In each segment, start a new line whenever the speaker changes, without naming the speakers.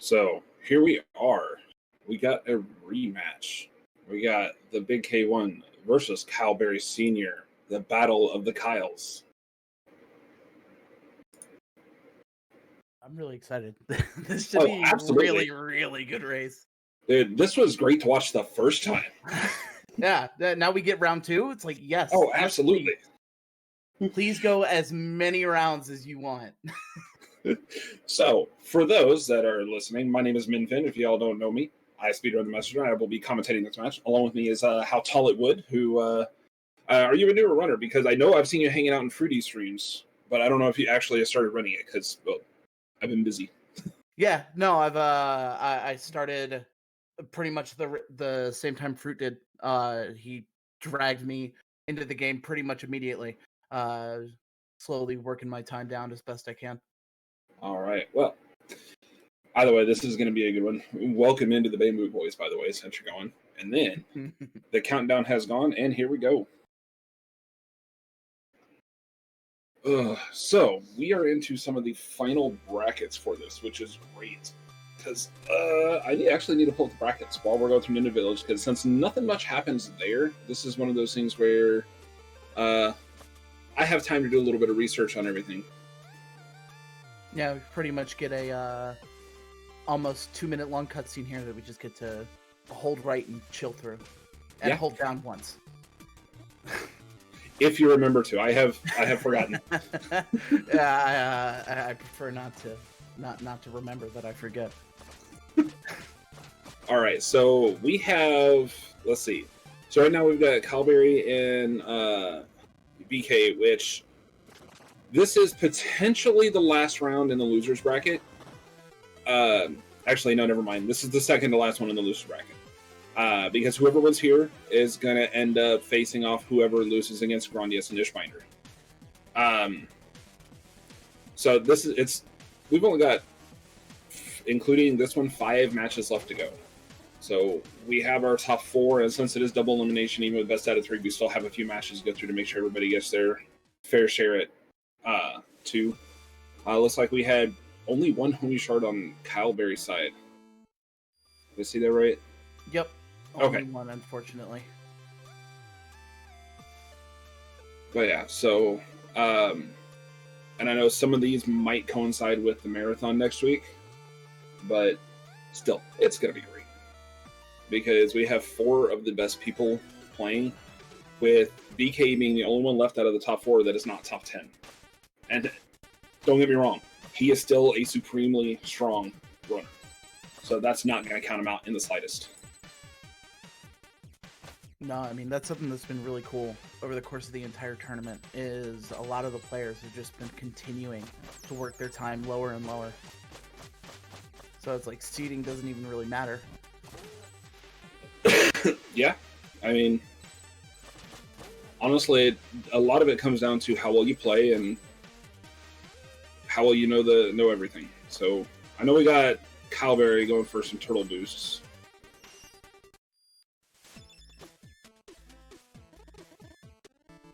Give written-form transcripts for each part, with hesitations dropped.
So here we are. We got a rematch. We got the TheBigK1 versus Kyleberry Sr., the battle of the Kyles.
I'm really excited. This should be
absolutely.
really good race.
Dude, this was great to watch the first time.
Yeah, now we get round two. It's like, yes.
Oh, absolutely.
Please go as many rounds as you want.
So, for those that are listening, my name is Minfin. If y'all don't know me, I speedrun the Messenger. I will be commentating this match. Along with me is How Tall It Would, who, are you a newer runner? Because I know I've seen you hanging out in Fruity streams, but I don't know if you actually started running it, because, well, I've been busy.
Yeah, no, I started pretty much the same time Fruit did. He dragged me into the game pretty much immediately. Slowly working my time down as best I can.
All right. Well, either way, this is going to be a good one. Welcome into the Bamboo Boys, by the way, since you're going. And then the countdown has gone, and here we go. So we are into some of the final brackets for this, which is great. Because I actually need to pull up the brackets while we're going through Ninja Village, because since nothing much happens there, this is one of those things where I have time to do a little bit of research on everything.
Yeah, we pretty much get a almost 2-minute long cutscene here that we just get to hold right and chill through, and hold down once.
If you remember to, I have forgotten.
I prefer not to remember that I forget.
All right, so we have, let's see. So right now we've got Kyleberry and BK, which this is potentially the last round in the losers bracket. Actually, no, never mind. This is the second to last one in the losers bracket. Because whoever wins here is going to end up facing off whoever loses against Grandius and Ishbinder. So we've only got, including this one, 5 matches left to go. So we have our top 4, and since it is double elimination, even with best out of 3, we still have a few matches to go through to make sure everybody gets their fair share at 2. Looks like we had only one homie shard on Kyleberry's side. Did I see that right?
Yep. Only one, unfortunately.
But yeah, so, and I know some of these might coincide with the marathon next week, but still, it's going to be great. Because we have 4 of the best people playing, with BK being the only one left out of the top 4 that is not top 10. And don't get me wrong, he is still a supremely strong runner. So that's not going to count him out in the slightest.
No, I mean, that's something that's been really cool over the course of the entire tournament, is a lot of the players have just been continuing to work their time lower and lower. So it's like seeding doesn't even really matter.
Yeah, I mean, honestly, a lot of it comes down to how well you play and how well you know everything. So I know we got Kyleberry going for some turtle boosts.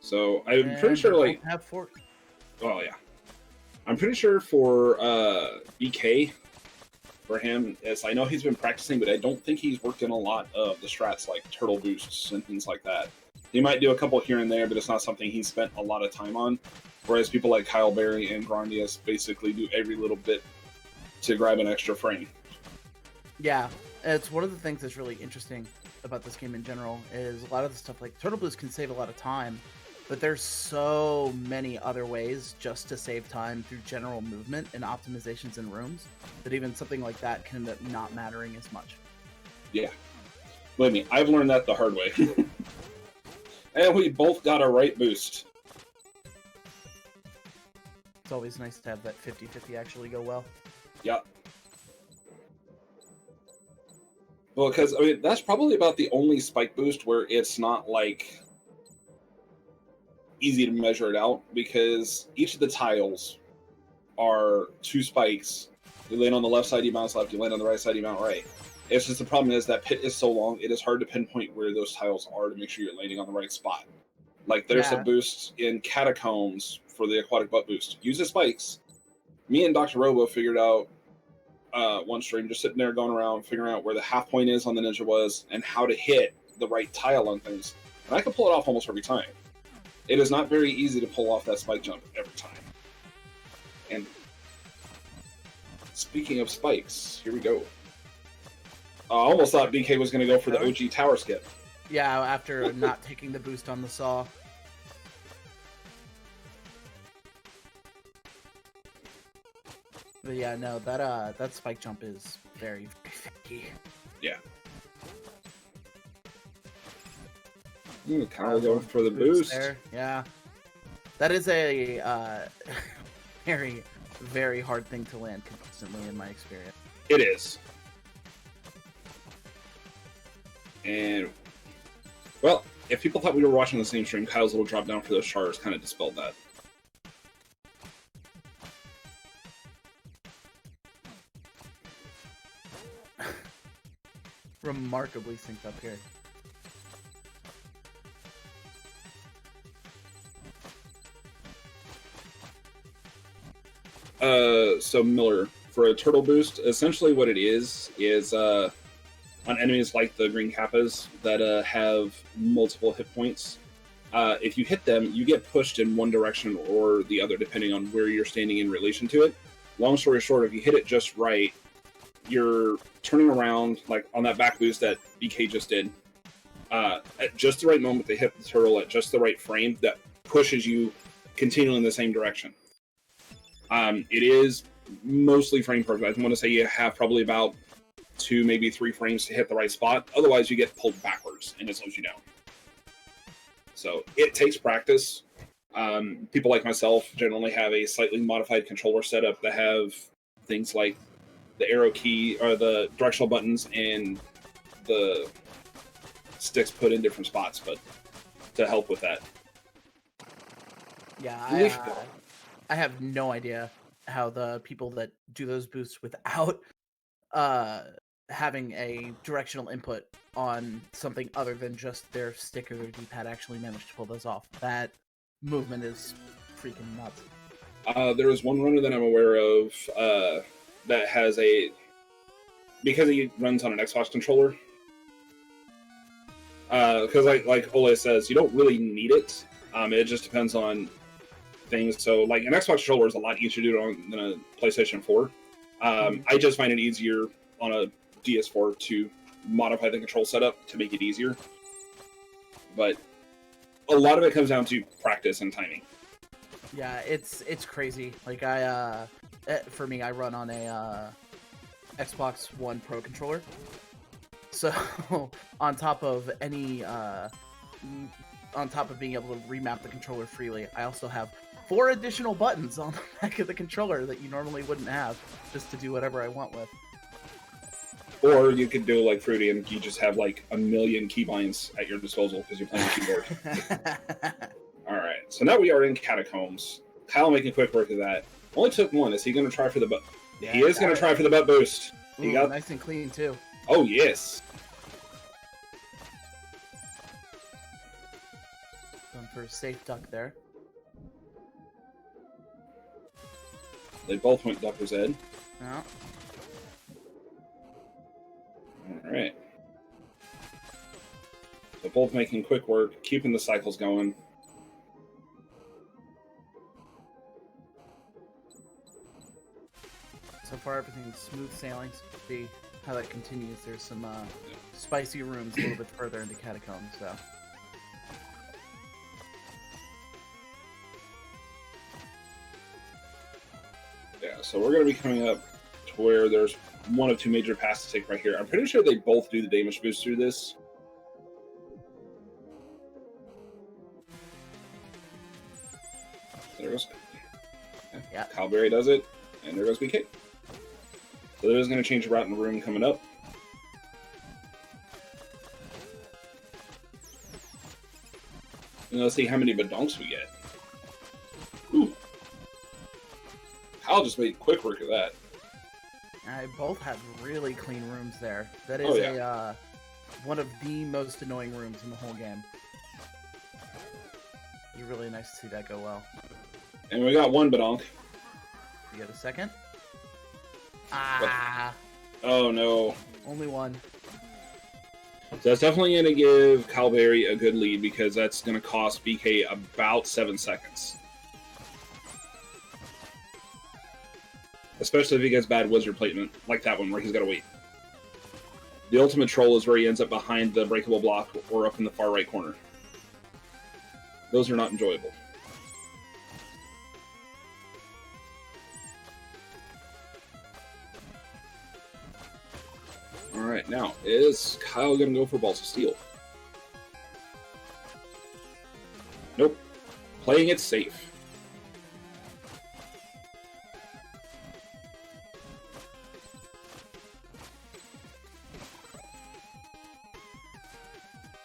So I'm pretty sure, like,
have 4.
Oh yeah, I'm pretty sure for BK, for him, as I know he's been practicing, but I don't think he's worked in a lot of the strats like turtle boosts and things like that. He might do a couple here and there, but it's not something he's spent a lot of time on. Whereas people like Kyleberry and Grandius basically do every little bit to grab an extra frame.
Yeah, it's one of the things that's really interesting about this game in general, is a lot of the stuff like turtle boost can save a lot of time, but there's so many other ways just to save time through general movement and optimizations in rooms that even something like that can end up not mattering as much.
Yeah. Believe me, I've learned that the hard way. And we both got a right boost.
It's always nice to have that 50-50 actually go well.
Yep. Well, because, I mean, that's probably about the only spike boost where it's not, like, easy to measure it out, because each of the tiles are 2 spikes. You land on the left side, you bounce left. You land on the right side, you bounce right. It's just the problem is that pit is so long, it is hard to pinpoint where those tiles are to make sure you're landing on the right spot. Like, there's a boost in Catacombs for the aquatic butt boost. Use the spikes. Me and Dr. Robo figured out one stream, just sitting there going around figuring out where the half point is on the ninja was and how to hit the right tile on things. And I can pull it off almost every time. It is not very easy to pull off that spike jump every time. And speaking of spikes, here we go. I almost thought BK was going to go for the OG tower skip.
Yeah, after not taking the boost on the saw. But yeah, no, that spike jump is very tricky.
Yeah. Kyle going for the boost.
There. Yeah. That is a very, very hard thing to land consistently in my experience.
It is. And, well, if people thought we were watching the same stream, Kyle's little drop down for those shards kind of dispelled that.
Remarkably synced up here.
So Miller, for a turtle boost, essentially what it is on enemies like the green kappas that have multiple hit points, if you hit them, you get pushed in one direction or the other, depending on where you're standing in relation to it. Long story short, if you hit it just right, you're turning around, like on that back boost that BK just did, at just the right moment they hit the turtle at just the right frame that pushes you continually in the same direction. It is mostly frame perfect. I want to say you have probably about 2, maybe 3 frames to hit the right spot. Otherwise, you get pulled backwards and it slows you down. So it takes practice. People like myself generally have a slightly modified controller setup that have things like the arrow key or the directional buttons and the sticks put in different spots, but to help with that.
Yeah, I have no idea how the people that do those boosts without having a directional input on something other than just their stick or their D-pad actually manage to pull those off. That movement is freaking nuts.
There is one runner that I'm aware of that has because he runs on an Xbox controller. Because like Ole says, you don't really need it. It just depends on things. So like an Xbox controller is a lot easier to do it on than a PlayStation 4. I just find it easier on a DS4 to modify the control setup to make it easier. But a lot of it comes down to practice and timing.
Yeah, it's crazy. Like for me, I run on a Xbox One Pro controller. So on top of being able to remap the controller freely, I also have 4 additional buttons on the back of the controller that you normally wouldn't have, just to do whatever I want with.
Or you could do like Fruity and you just have like a million keybinds at your disposal because you're playing keyboard. Alright, so now we are in Catacombs. Kyle making quick work of that. Only took one. Is he going to try for the butt? Yeah, he is going to try for the butt boost.
He got nice and clean too.
Oh, yes.
Going for a safe duck there.
They both went Ducker's Head.
Yeah.
Alright. So both making quick work, keeping the cycles going.
So far, everything's smooth sailing. So we'll see how that continues. There's some spicy rooms a little bit further into Catacombs, so.
Yeah, so we're going to be coming up to where there's one of 2 major paths to take right here. I'm pretty sure they both do the damage boost through this. There goes.
Yeah.
Calberry does it, and there goes BK. So there is going to change the route in the room coming up. And let's see how many badonks we get. Ooh. Kyle just made quick work of that.
Both have really clean rooms there. That is one of the most annoying rooms in the whole game. It's really nice to see that go well.
And we got one badonk.
You get a second? Ah,
Oh no.
only one.
So that's definitely going to give Calberry a good lead because that's going to cost BK about 7 seconds. Especially if he gets bad wizard placement, like that one where he's got to wait. The ultimate troll is where he ends up behind the breakable block or up in the far right corner. Those are not enjoyable. Alright, now, is Kyle going to go for Balls of Steel? Nope. Playing it safe.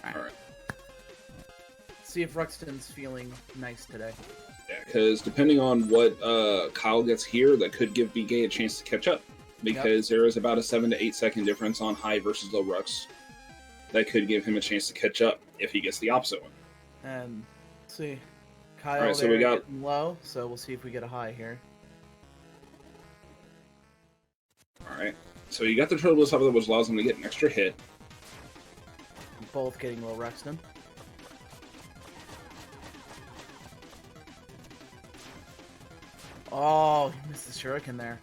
Alright.
See if Ruxton's feeling nice today.
Yeah, because depending on what Kyle gets here, that could give BK a chance to catch up. Because there is about a 7 to 8 second difference on high versus low Rux. That could give him a chance to catch up if he gets the opposite one.
And let's see. Kyle
Alright, so we got
getting low, so we'll see if we get a high here.
Alright. So you got the Turtle Bliss up there, which allows him to get an extra hit.
Both getting low Ruxton. Oh, he missed the shuriken there.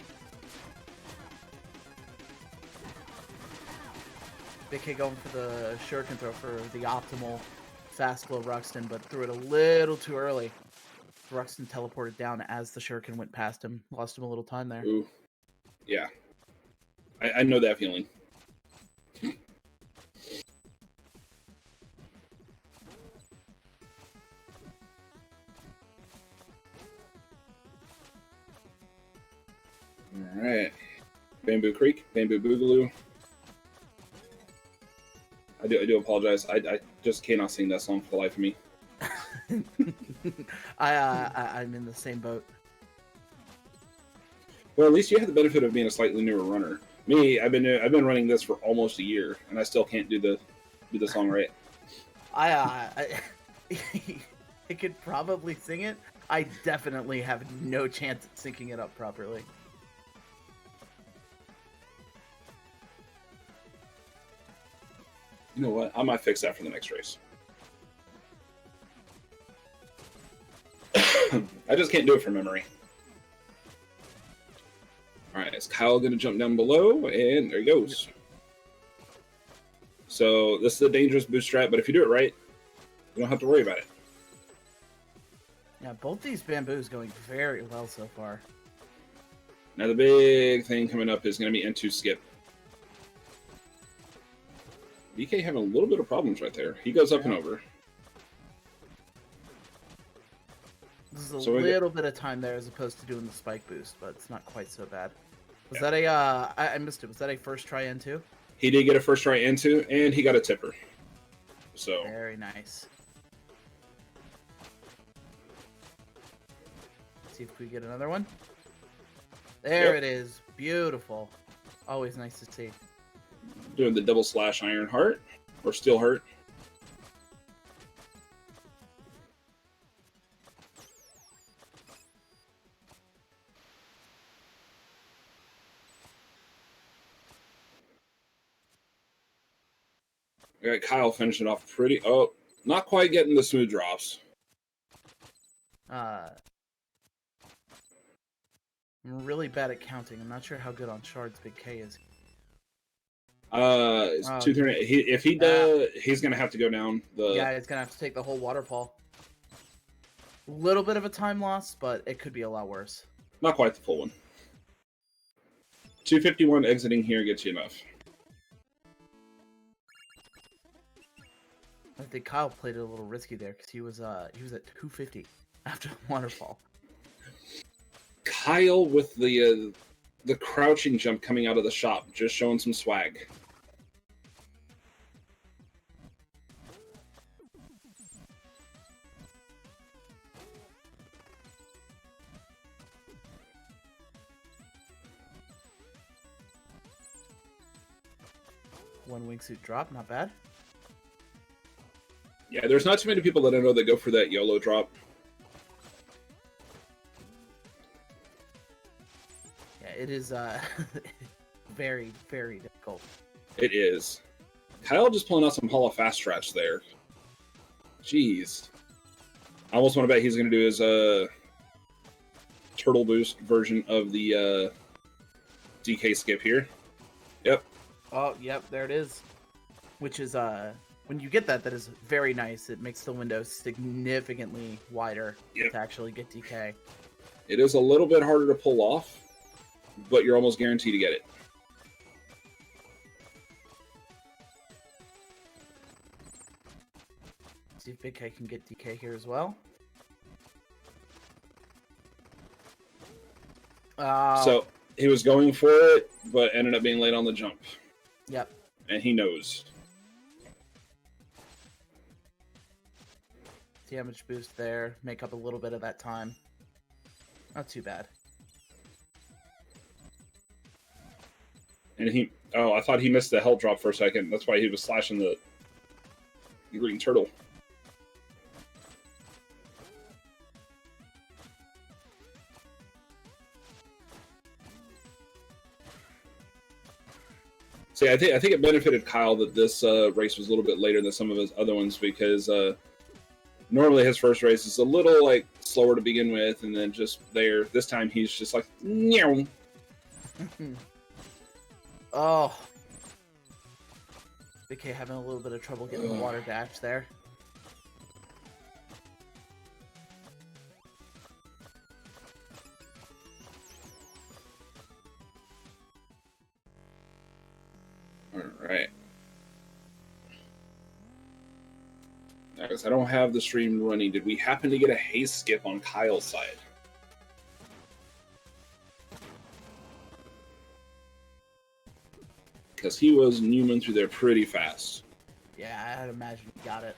BK going for the shuriken throw for the optimal fast low Ruxton, but threw it a little too early. Ruxton teleported down as the shuriken went past him. Lost him a little time there.
Ooh. Yeah. I know that feeling. Alright. Bamboo Creek, Bamboo Boogaloo. I do apologize. I just cannot sing that song for the life of me.
I'm in the same boat.
Well, at least you have the benefit of being a slightly newer runner. Me, I've been running this for almost a year, and I still can't do the song right.
I could probably sing it. I definitely have no chance at syncing it up properly.
You know what? I might fix that for the next race. I just can't do it from memory. Alright, is Kyle going to jump down below? And there he goes. So this is a dangerous boost strat, but if you do it right, you don't have to worry about it.
Yeah, both these bamboos going very well so far.
Now the big thing coming up is going to be N2 skip. BK having a little bit of problems right there. He goes up and over.
This is a little bit of time there as opposed to doing the spike boost, but it's not quite so bad. Was that a, I missed it. Was that a first try N2?
He did get a first try N2, and he got a tipper. So
very nice. Let's see if we get another one. There it is. Beautiful. Always nice to see.
Doing the double slash Iron Heart, or Steel Heart. We got Kyle finishing off pretty... Oh, not quite getting the smooth drops.
I'm really bad at counting. I'm not sure how good on shards Big K is.
It's 230. If he does, he's gonna have to go down the.
Yeah, he's gonna have to take the whole waterfall. A little bit of a time loss, but it could be a lot worse.
Not quite the full one. 251 exiting here gets you enough.
I think Kyle played it a little risky there because he was at 250 after the waterfall.
Kyle with the crouching jump coming out of the shop, just showing some swag.
One wingsuit drop, not bad.
Yeah, there's not too many people that I know that go for that YOLO drop.
Yeah, it is very, very difficult.
It is. Kyle just pulling out some Hall of Fast strats there. Jeez. I almost want to bet he's going to do his turtle boost version of the DK skip here. Yep.
Oh, yep, there it is. Which is, when you get that, that is very nice. It makes the window significantly wider to actually get DK.
It is a little bit harder to pull off, but you're almost guaranteed to get it.
See if TheBigK can get DK here as well.
So he was going for it, but ended up being late on the jump.
Yep.
And he knows.
Damage boost there. Make up a little bit of that time. Not too bad.
And he... Oh, I thought he missed the health drop for a second. That's why he was slashing the green turtle. See, I think it benefited Kyle that this race was a little bit later than some of his other ones because normally his first race is a little like slower to begin with, and then just there. This time he's just like, meow.
Oh, TheBigK having a little bit of trouble getting the water dash there.
Alright. Because I don't have the stream running. Did we happen to get a haste skip on Kyle's side? Because he was Newman through there pretty fast.
Yeah, I'd imagine he got it.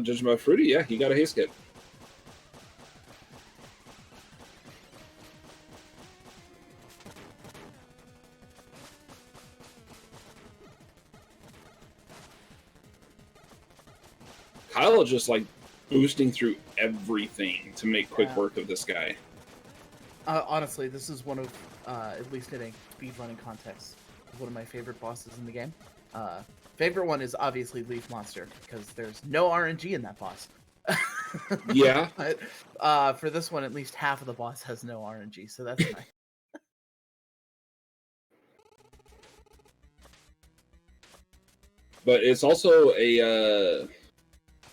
Judging by Fruity, yeah, he got a haste skip. Kyle just like boosting through everything to make quick work of this guy.
Honestly, this is one of, at least in a speedrunning context, one of my favorite bosses in the game. Favorite one is obviously Leaf Monster, because there's no RNG in that boss.
Yeah.
But, for this one, at least half of the boss has no RNG, so that's nice.
But it's also a...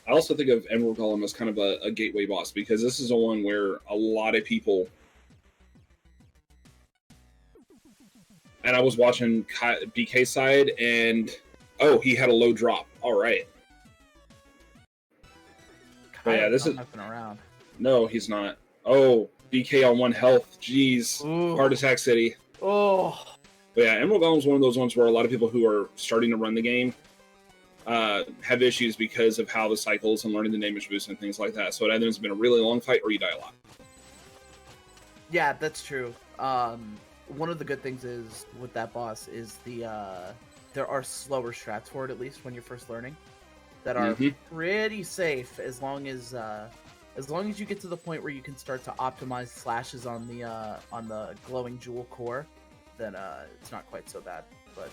I also think of Emerald Golem as kind of a gateway boss, because this is a one where a lot of people... And I was watching BK's side, and... Oh, he had a low drop. All right. But yeah, this is...
Nothing around.
No, he's not. Oh, BK on 1 health. Jeez.
Ooh.
Heart Attack City.
Oh.
But yeah, Emerald Golem is one of those ones where a lot of people who are starting to run the game have issues because of how the cycles and learning the damage boost and things like that. So it either has been a really long fight or you die a lot.
Yeah, that's true. One of the good things is with that boss is there are slower strats for it, at least when you're first learning, that are pretty safe as long as you get to the point where you can start to optimize slashes on the glowing jewel core. Then it's not quite so bad. But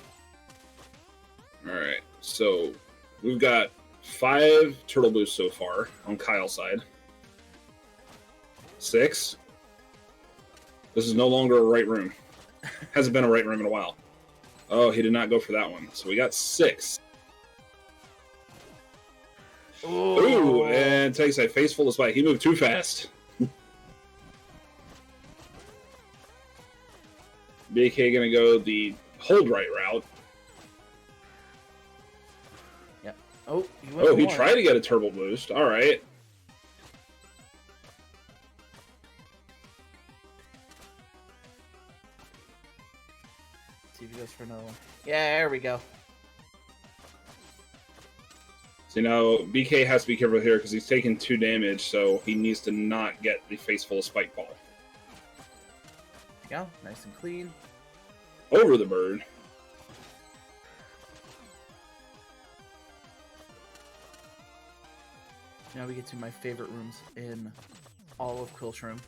all right, so we've got 5 turtle boosts so far on Kyle's side. 6. This is no longer a right room. Hasn't been a right room in a while. Oh, he did not go for that one. So we got 6. Ooh, and takes a face full of spike. He moved too fast. BK gonna go the hold right route.
Yep. Oh,
he tried to get a turbo boost. All right.
See if he goes for another one. Yeah, there we go.
So now BK has to be careful here because he's taking 2 damage, so he needs to not get the face full of spike ball.
There you go, nice and clean.
Over the bird.
Now we get to my favorite rooms in all of Quillshroom.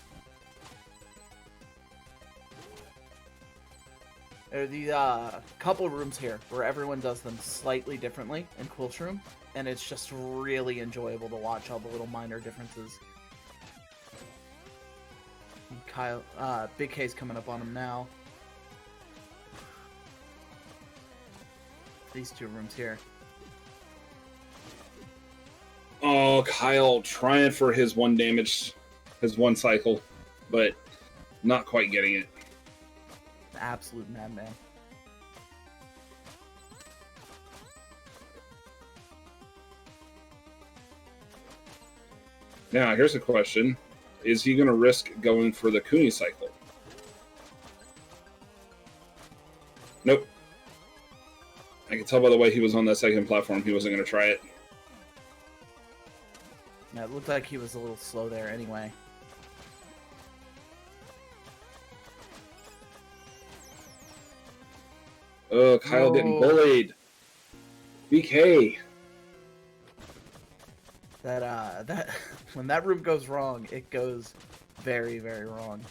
There are the couple rooms here where everyone does them slightly differently in Quilch Room, and it's just really enjoyable to watch all the little minor differences. And Kyle, Big K's coming up on him now. These two rooms here.
Oh, Kyle trying for his one damage, his one cycle, but not quite getting it.
Absolute madman.
Now, here's a question. Is he going to risk going for the Kuni cycle? Nope. I can tell by the way he was on that second platform he wasn't going to try it.
Yeah, it looked like he was a little slow there anyway.
Oh, Kyle getting bullied. BK.
That when that room goes wrong, it goes very, very wrong.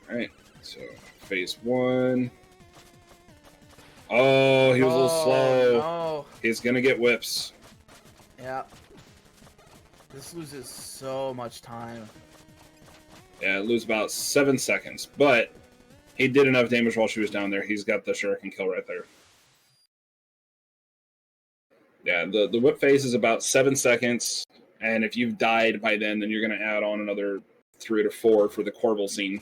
Alright, so phase 1. Oh, he was a little slow.
No.
He's gonna get whips.
Yeah. This loses so much time.
Yeah, lose about 7 seconds, but he did enough damage while she was down there. He's got the shuriken kill right there. Yeah, the whip phase is about 7 seconds, and if you've died by then you're going to add on another 3 to 4 for the Corbel scene.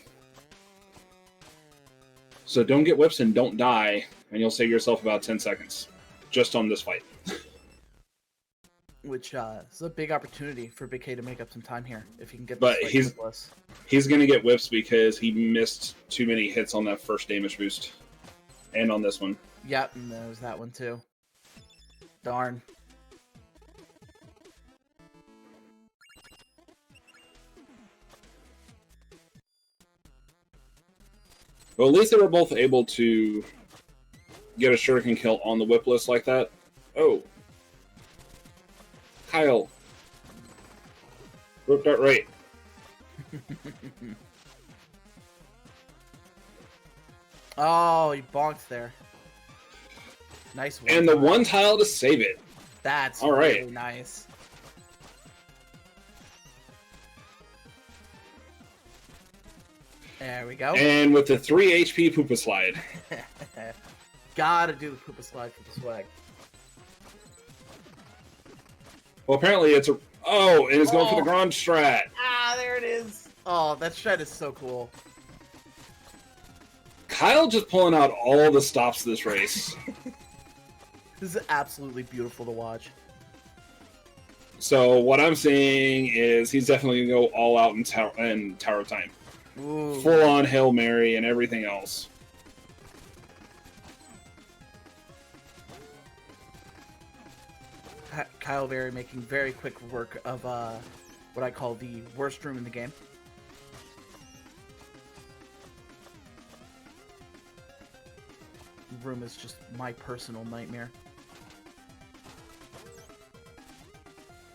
So don't get whips and don't die, and you'll save yourself about 10 seconds just on this fight.
Which is a big opportunity for Big K to make up some time here if he can get.
But
this
he's going to get whips because he missed too many hits on that first damage boost, and on this one.
Yep, and there's that one too. Darn.
Well, at least they were both able to get a shuriken kill on the whip list like that. Oh. Kyle. Rope dart right.
Oh, he bonked there. Nice one.
And the one tile to save it.
That's
all right.
Really nice. There we go.
And with the 3 HP Poopa Slide.
Gotta do the Poopa Slide for the swag.
Well, apparently it's a... Oh, and it's going for the Grand Strat.
Ah, there it is. Oh, that strat is so cool.
Kyle just pulling out all the stops this race.
This is absolutely beautiful to watch.
So what I'm seeing is he's definitely going to go all out in Tower of Time.
Ooh.
Full on Hail Mary and everything else.
Kyle Berry making very quick work of what I call the worst room in the game. The room is just my personal nightmare.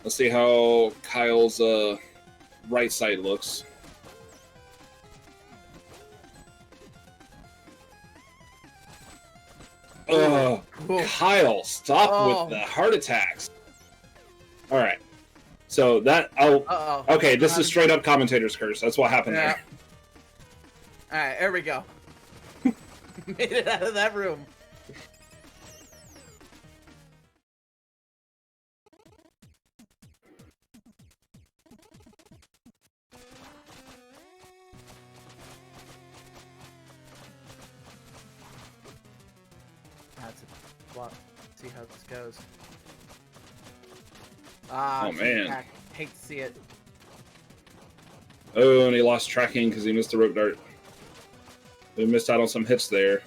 Let's see how Kyle's right side looks. Oh, Kyle, stop with the heart attacks. All right. So that... Oh, okay, this is straight up commentator's curse. That's what happened there.
All right, there we go. Made it out of that room. That's a plot. Let's see how this goes.
Oh, man.
Hate to see it.
Oh, and he lost tracking because he missed the rope dart. He missed out on some hits there.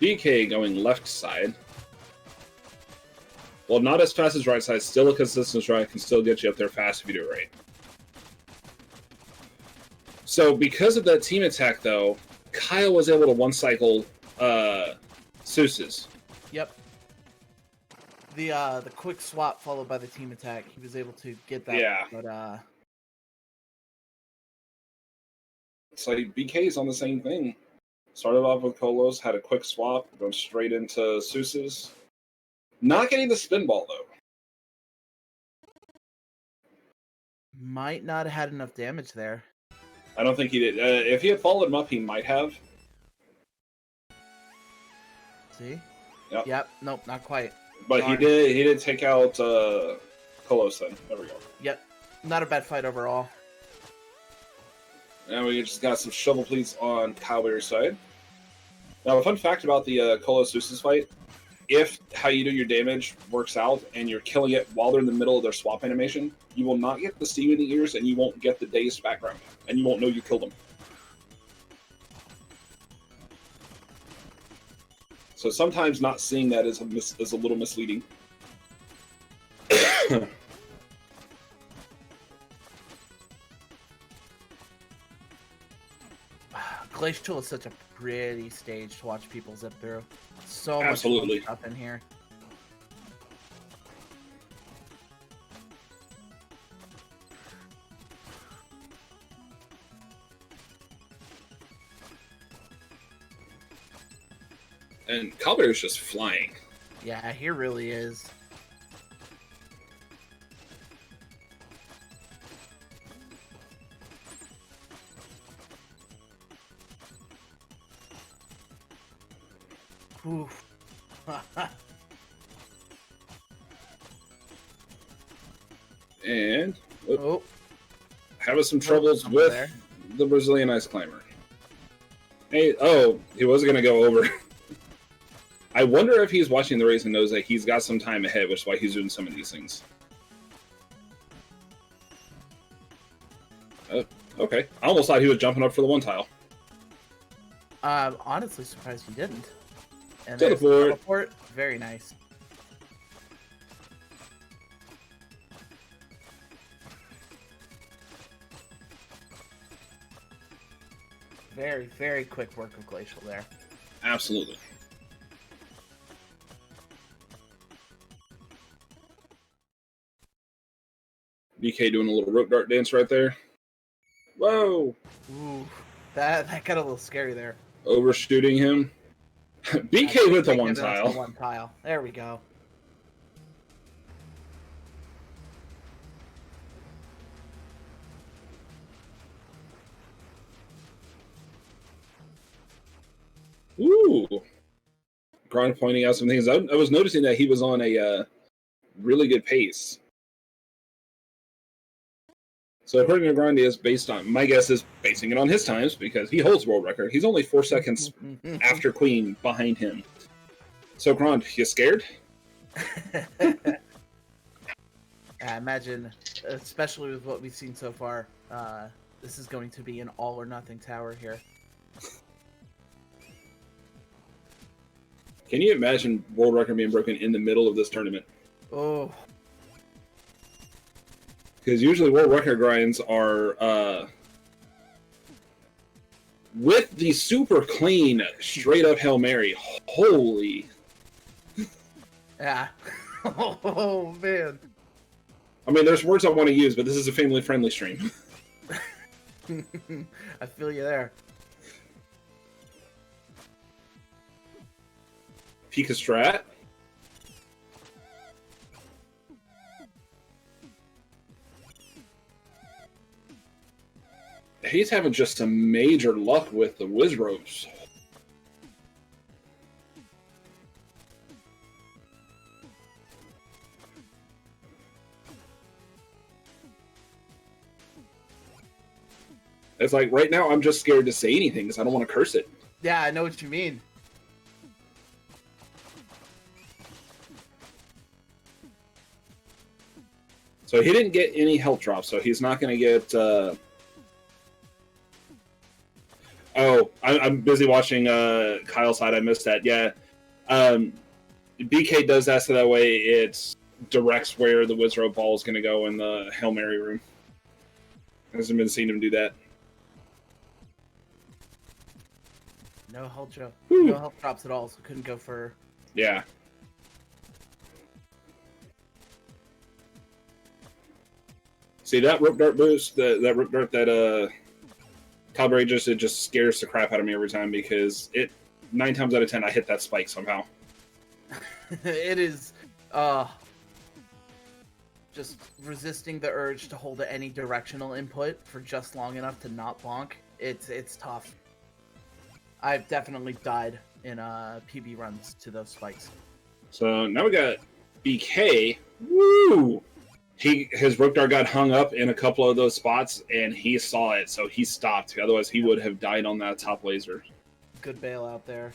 BK going left side. Well, not as fast as right side. Still a consistent strike. Can still get you up there fast if you do it right. So because of that team attack, though, Kyle was able to one-cycle Seuss's.
Yep. The quick swap followed by the team attack. He was able to get that.
Yeah.
But
It's like BK's on the same thing. Started off with Colos, had a quick swap, going straight into Seuss's. Not getting the spin ball, though.
Might not have had enough damage there.
I don't think he did. If he had followed him up, he might have.
See?
Yep.
Nope, not quite.
But
Darn.
he did take out Colos then. There we go.
Yep. Not a bad fight overall.
And we just got some shovel pleats on Cowbear's side. Now, a fun fact about the Colos Seuss's fight, if how you do your damage works out and you're killing it while they're in the middle of their swap animation, you will not get the steam in the ears and you won't get the dazed background. And you won't know you killed them. So sometimes not seeing that is a little misleading.
Glacial is such a pretty stage to watch people zip through. So
Absolutely.
much fun stuff in here.
And Cowbear is just flying.
Yeah, he really is. Oof.
And
Oh,
having some troubles
something
with
there.
the Brazilian Ice Climber. Hey, he was going to go over. I wonder if he's watching the race and knows that he's got some time ahead, which is why he's doing some of these things. Okay. I almost thought he was jumping up for the one tile.
Honestly surprised he didn't. And
To the
there's
board.
teleport. Very nice. Very, very quick work of Glacial there.
Absolutely. BK doing a little rope dart dance right there. Whoa!
Ooh, that got a little scary there.
Overshooting him. BK with the
Like,
one
giving us the
tile.
one tile. There we go.
Ooh. Grind pointing out some things. I was noticing that he was on a really good pace. So according to Grind, is based on, my guess is basing it on his times because he holds world record. He's only 4 seconds after Queen behind him. So Grind, you scared?
I imagine, especially with what we've seen so far, this is going to be an all or nothing tower here.
Can you imagine world record being broken in the middle of this tournament?
Oh,
Because usually world record grinds are with the super clean, straight up Hail Mary. Holy.
yeah. Oh, man.
I mean, there's words I want to use, but this is a family friendly stream.
I feel you there.
Pika Strat. He's having just some major luck with the Wizros. It's like right now I'm just scared to say anything because I don't want to curse it.
Yeah, I know what you mean.
So he didn't get any health drops, so he's not going to get... Oh, I'm busy watching Kyle's side. I missed that. Yeah. BK does that so that way it directs where the Wizro ball is going to go in the Hail Mary room. Hasn't been seen him do that.
No health drop.
Whew.
No health drops at all, so couldn't go for...
Yeah. See, that rope dart boost, that rope dart that Calibre it just scares the crap out of me every time because 9 times out of 10 I hit that spike somehow.
It is just resisting the urge to hold any directional input for just long enough to not bonk. It's tough. I've definitely died in PB runs to those spikes.
So now we got BK. Woo! His rook dart got hung up in a couple of those spots, and he saw it, so he stopped. Otherwise, he would have died on that top laser.
Good bail out there.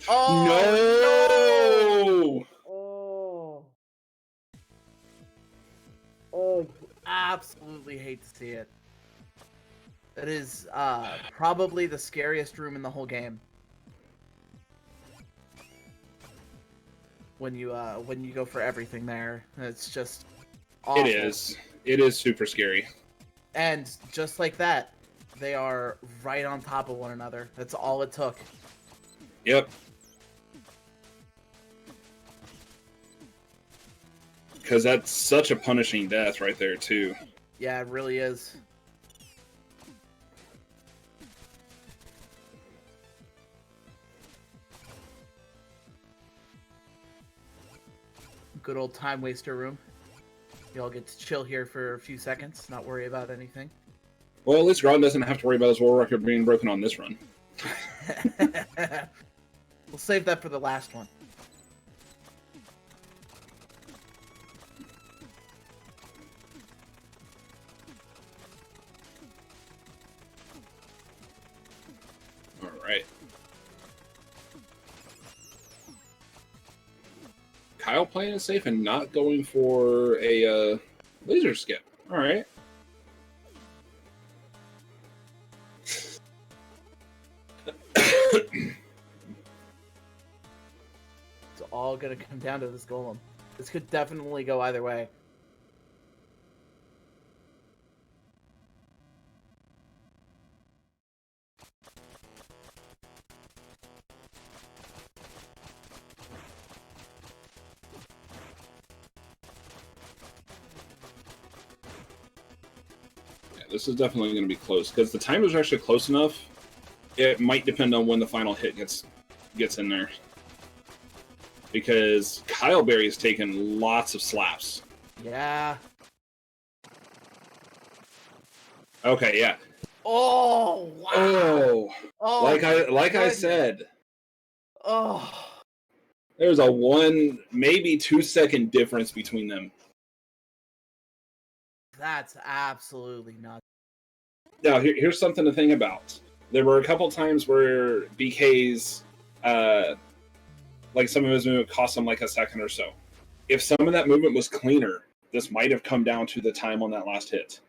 Oh no!
Oh, you absolutely hate to see it. That is probably the scariest room in the whole game. When you go for everything there, it's just awful.
It is super scary.
And just like that, they are right on top of one another. That's all it took.
Yep. Because that's such a punishing death right there, too.
Yeah, it really is. Good old time waster room. Y'all get to chill here for a few seconds, not worry about anything.
Well, at least Ron doesn't have to worry about his world record being broken on this run.
We'll save that for the last one.
Alright. Kyle playing it safe and not going for a laser skip. Alright.
It's all gonna come down to this golem. This could definitely go either way.
This is definitely going to be close because the timers are actually close enough. It might depend on when the final hit gets in there, because Kyle Berry's taken lots of slaps.
Yeah.
Okay, yeah.
Oh wow.
Oh, like I said.
Oh.
There's a 1, maybe 2 second difference between them.
That's absolutely nuts.
Now, here's something to think about. There were a couple times where BK's, like some of his movement cost him like a second or so. If some of that movement was cleaner, this might have come down to the time on that last hit.